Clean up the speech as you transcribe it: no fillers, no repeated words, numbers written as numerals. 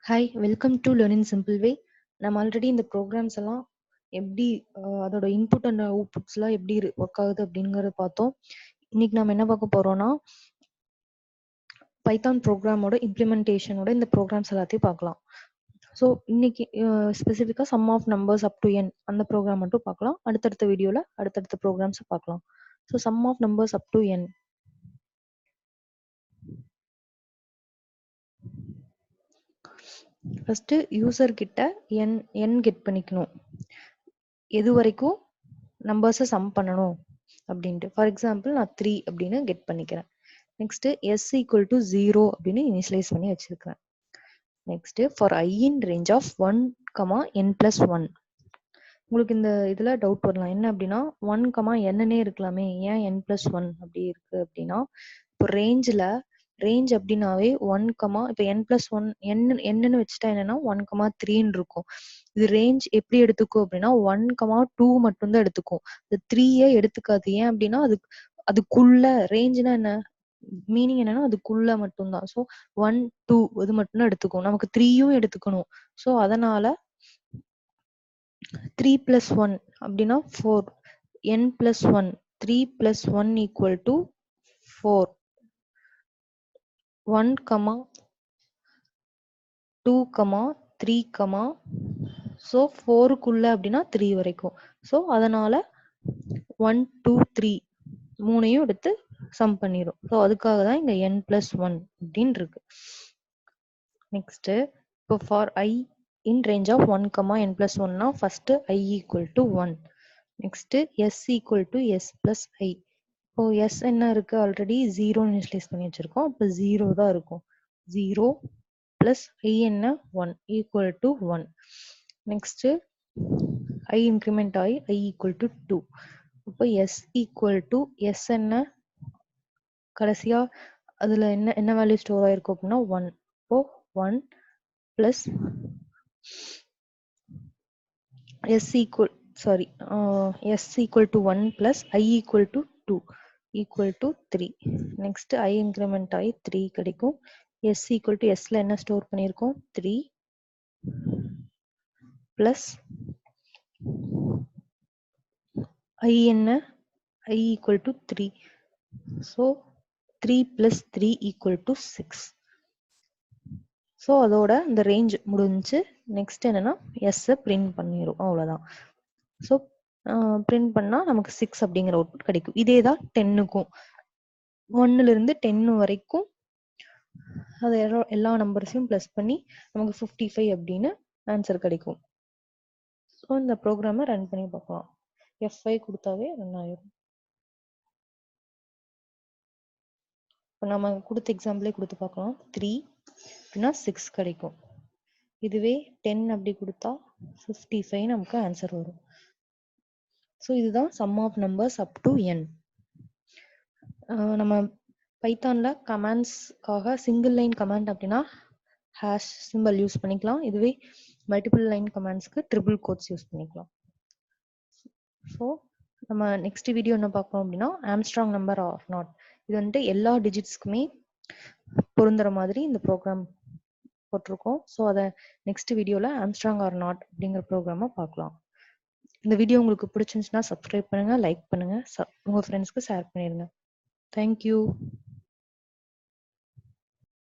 Hi, welcome to learn in simple வே. நம்ம already இந்த programs எல்லாம் எப்படி அதோட இன்புட் அண்ட் அவுட்புட்ஸ்லாம் எப்படி ஒர்க் ஆகுது அப்படிங்கிறத பார்த்தோம். இன்னைக்கு நம்ம என்ன பார்க்க போறோம்னா பைத்தான் ப்ரோக்ராமோட இம்ப்ளிமெண்டேஷனோட இந்த ப்ரோக்ராம்ஸ் எல்லாத்தையும் பார்க்கலாம். ஸோ இன்னைக்கு ஸ்பெசிஃபிக்காக sum of numbers up to n அந்த ப்ரோக்ராம் மட்டும் பார்க்கலாம். அடுத்தடுத்த வீடியோவில் அடுத்தடுத்த ப்ரோக்ராம்ஸை பார்க்கலாம். So sum of numbers up to n. First user கிட்ட என் கெட் பண்ணிக்கணும், எது வரைக்கும் நம்பர்ஸை சம் பண்ணணும் அப்படின்ட்டு. ஃபார் எக்ஸாம்பிள் நான் 3 அப்படின்னு கெட் பண்ணிக்கிறேன். நெக்ஸ்ட் எஸ் ஈக்குவல் டு 0 அப்படின்னு இனிஷியலைஸ் பண்ணி வச்சிருக்கிறேன். Next for i in range of 1, n+1. உங்களுக்கு இந்த இதுல டவுட் வரலாம், என்ன அப்படின்னா 1, என்னன்னே இருக்கலாமே, ஏன் n+1 அப்படி இருக்கு அப்படின்னா, இப்போ ரேஞ்ச் அப்படின்னாவே 1, இப்போ n+1 என்னன்னு வச்சுட்டா என்னன்னா 1, 3ன்னு இருக்கும். இது ரேஞ்ச் எப்படி எடுத்துக்கும் அப்படின்னா 1, 2 மட்டும்தான் எடுத்துக்கும். இந்த 3 எடுத்துக்காது. ஏன் அப்படின்னா அதுக்குள்ள ரேஞ்ச்னா என்ன மீனிங் என்னன்னா அதுக்குள்ள மட்டும்தான். ஸோ 1, 2 இது மட்டும்தான் எடுத்துக்கும். நமக்கு 3யும் எடுத்துக்கணும். ஸோ அதனால 3+1 அப்படின்னா 4, n+1, 3+1 equal to 4, 1, 2, 3, ஸோ 4க்குள்ள அப்படின்னா 3 வரைக்கும். ஸோ அதனால 1, 2, 3 மூணையும் எடுத்து சம் பண்ணிடும். ஸோ அதுக்காக தான் இங்க n+1 அப்படின்னு இருக்கு. நெக்ஸ்ட் இப்போ for I in range of 1, n+1 னா first I equal to 1. next s equal to s plus I. இப்போ s என்ன இருக்கு, ஆல்ரெடி 0 இனிஷியலைஸ் பண்ணி வச்சிருக்கோம். அப்போ 0 தான் இருக்கும். 0 plus I என்ன 1 equal to 1. next I increment ஆகி I equal to 2. இப்போ s equal to s என்ன கடைசியா அதுல என்ன வேல்யூ ஸ்டோர் ஆயிருக்கும் அப்படின்னா 1. இப்போ 1 plus s equal to 1 plus I equal to 2 equal to 3. next I increment ஆகி 3 கிடைக்கும். s equal to sல என்ன ஸ்டோர் பண்ணியிருக்கோம் 3 plus I என்ன I equal to 3. so 3 plus 3 equal to 6. So அதோட இந்த ரேஞ்ச் முடிஞ்சு. நெக்ஸ்ட் என்னன்னா எஸ் பிரிண்ட் பண்ணிடும், அவ்வளோதான். ஸோ பிரிண்ட் பண்ணா நமக்கு 6 அப்படிங்கிற அவுட்புட் கிடைக்கும். இதே தான் 10க்கும் 1ல இருந்து 10 வரைக்கும் அது எல்லா நம்பர்ஸையும் பிளஸ் பண்ணி நமக்கு 55 அப்படின்னு ஆன்சர் கிடைக்கும். ஸோ இந்த ப்ரோக்ராமை ரன் பண்ணி பார்க்கலாம். F5 கொடுத்தாவே ரன் ஆயிடும். இப்போ நம்ம கொடுத்த எக்ஸாம்பிளே கொடுத்து பார்க்கலாம். 3 அப்படின்னா 6 கிடைக்கும். இதுவே 10 அப்படி கொடுத்தா 55 நமக்கு ஆன்சர் வரும். ஸோ இதுதான் sum of numbers up to n. நம்ம பைத்தான்ல கமாண்ட்ஸ்க்காக சிங்கிள் லைன் கமாண்ட் அப்படின்னா ஹேஷ் சிம்பிள் யூஸ் பண்ணிக்கலாம். இதுவே மல்டிபிள் லைன் கமாண்ட்ஸ்க்கு ட்ரிபிள் கோட்ஸ் யூஸ் பண்ணிக்கலாம். ஸோ நம்ம நெக்ஸ்ட் வீடியோ என்ன பார்ப்போம் அப்படின்னா ஆம்ஸ்ட்ராங் நம்பர் ஆர் நாட். இது வந்துட்டு எல்லா டிஜிட்ஸ்க்குமே பொருந்துற மாதிரி இந்த ப்ரோக்ராம் போட்டிருக்கோம். ஸோ அதை நெக்ஸ்ட் வீடியோவில் ஆம்ஸ்ட்ராங் ஆர் நாட் அப்படிங்கிற ப்ரோக்ராமை பார்க்கலாம். இந்த வீடியோ உங்களுக்கு பிடிச்சிருந்துச்சுன்னா சப்ஸ்கிரைப் பண்ணுங்க, லைக் பண்ணுங்க, உங்க ஃப்ரெண்ட்ஸ்க்கு ஷேர் பண்ணிடுங்க. தேங்க்யூ.